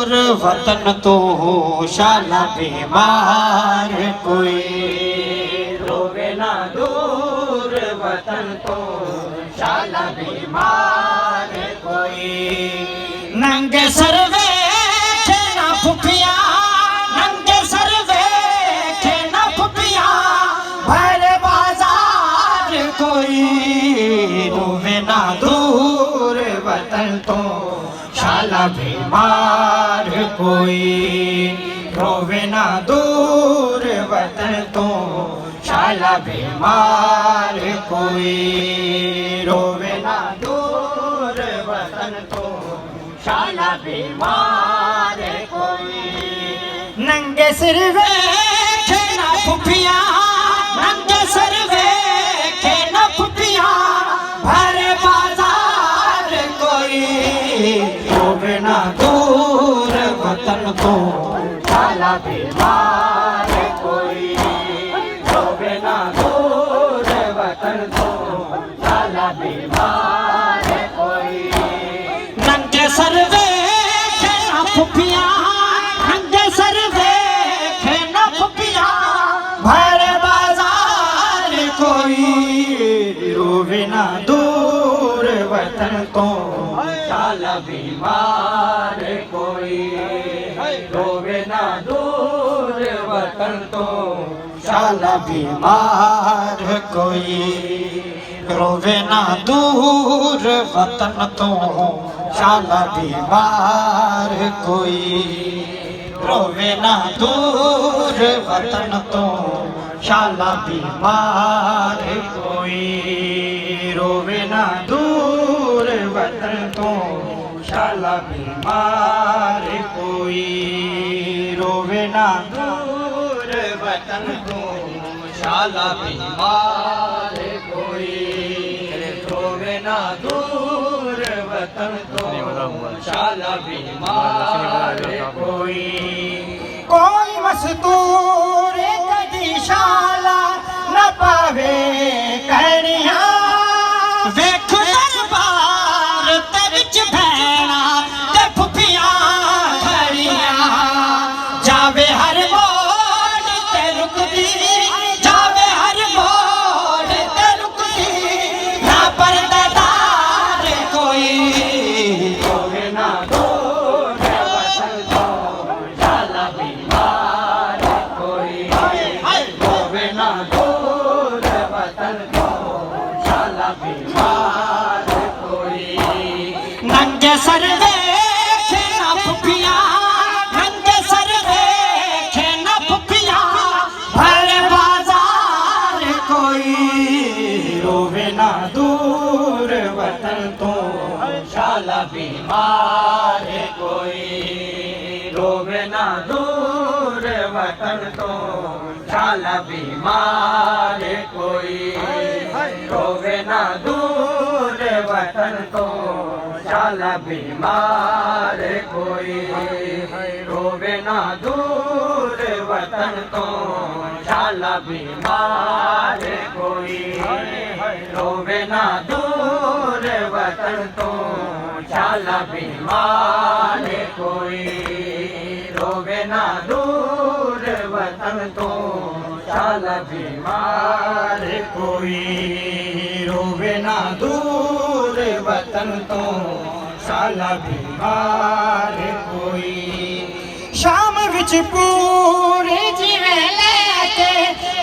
दूर वतन तो शाला बीमार कोई, रोवे ना दूर वतन तो शाला बीमार कोई। नंगे सर वेखे ना फुफिया, नंगे सर वेखे ना फुफिया, भरे बाजार कोई, रोवे ना दूर वतन तो शाला बीमार कोई, रोवे ना दूर वतन तो शाला बीमार कोई, रोवे ना दूर वतन तो शाला बीमार कोई। नंगे सिर वेखे ना फुफिया, नंगे सिर वेखे ना फुफिया, भरे बाजार कोई, रोवे ना दूर वतन तो शाला बीमार कोई, रोवे ना दूर वतन तो शाला बीमार कोई। नंगे सर वेखे ना फुफिया, नंगे सर वेखे ना फुफिया, भरे बाजार कोई, रोवे ना दूर वतन तो शाला बीमार कोई, रोवे ना दूर वतन तो शाला बीमार कोई, रोवे ना दूर वतन तो शाला बीमार कोई, रोवे ना दूर वतन तो शाला बीमार कोई, रोवे ना दूर वतन तो शाला बीमार कोई, रोवे ना दूर वतन तो शाला बीमार कोई, रोवे ना दूर वतन तो शाला बीमार कोई। कोई मस्तूर कदी शाला न पावे कहनिया, वेख दरबार ते विच भैणा ते फुफिया खड़ियां, जावे हर मोड़ ते रुकदी, जावे हर मोड़ ते रुकदी, ना पर्दादार कोई, रोवे ना दूर वतन तो शाला बीमार कोई, रोवे ना दूर वतन तो शाला बीमार कोई। नंगे सर वेखे ना फुफिया, नंगे सर वेखे ना फुफिया, भरे बाजार कोई, रोवे ना दूर वतन तो शाला बीमार कोई, रोवे ना दूर वतन तो शाला बीमार कोई, रोवे ना दूर वतन तो शाला बीमार कोई, रोवे ना दूर वतन तो शाला बीमार कोई, रोवे ना दूर वतन तो शाला बीमार कोई, रोवे ना दूर वतन तो शाला बीमार कोई, रोवे ना दूर वतन तो शाला बीमार कोई। शाम विच पूरे जिवे लेके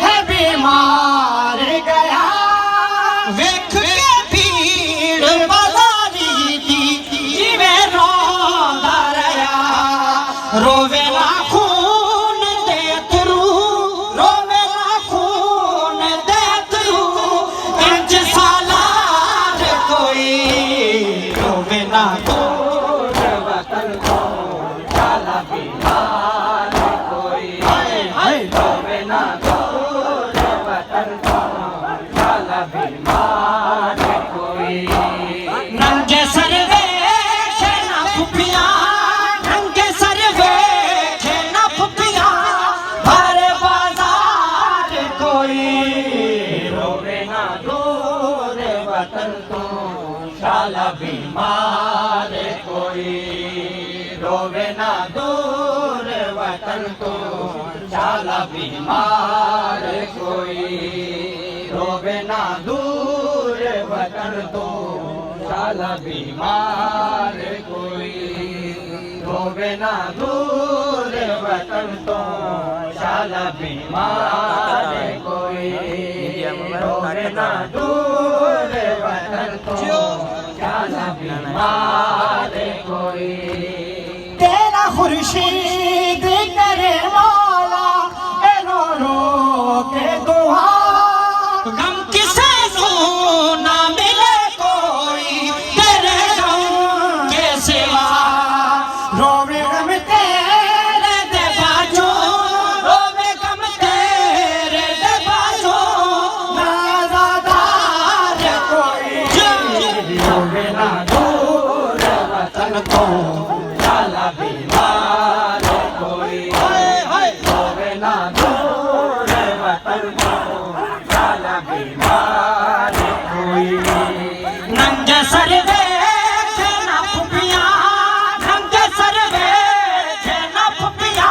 है बीमार गया, वेख के भीड़ बाजारी दी जिवे रोंदा रहा, रोवे ना खून दे अथरू, रोवे ना खून दे अथरू, इंज सालार कोई, रोवे ना दूर वतन तो शाला बीमार कोई, रोवे ना दूर वतन तो शाला बीमार कोई। नंगे सर वेखे ना फुफिया, नंगे सर वेखे ना फुफिया, भरे बाजार कोई, रोवे ना दूर वतन तो शाला बीमार कोई, रोवे ना दूर वतन तो शाला बीमार कोई रोवे ना दूर वतन तो शाला बीमार कोई रोवे ना दूर वतन तो शाला बीमार कोई रोवे ना दूर वतन तो शाला बीमार कोई तेरा खुर्शीद करे वाला ए रो रो के दुआ गम किसे नो ना मिले कोई तेरे गम के सिवा रोवे गम तेरे दे बाजो रोवे गम तेरे दे बाजो नाज़ादार कोई रोवे ना दूर वतन तो शाला बीमार कोई रोवे ना दूर वतन तो शाला बीमार कोई नंगे सर वेखे ना फुफिया नंगे सर वेखे ना फुफिया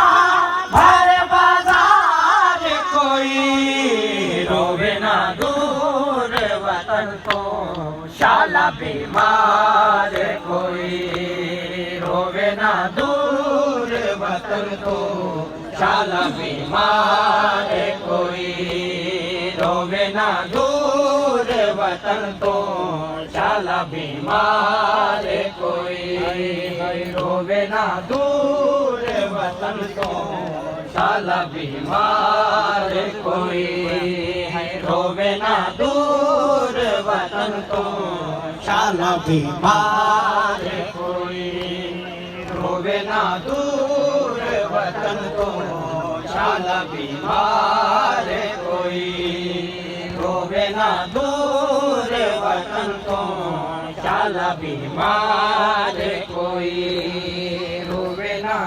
भरे बाजार कोई रोवे ना दूर वतन तो शाला बीमार कोई रोवे ना दूर वतन तो शाला बीमार कोई रोवे ना दूर वतन तो शाला बीमार कोई रोवे ना दूर वतन तो शाला बीमार कोई रोवे ना दूर वतन तो शाला बीमार कोई रोवे ना दूर वतन तो शाला बीमार कोई रोवे ना दूर वतन तो शाला बीमार कोई रोवे ना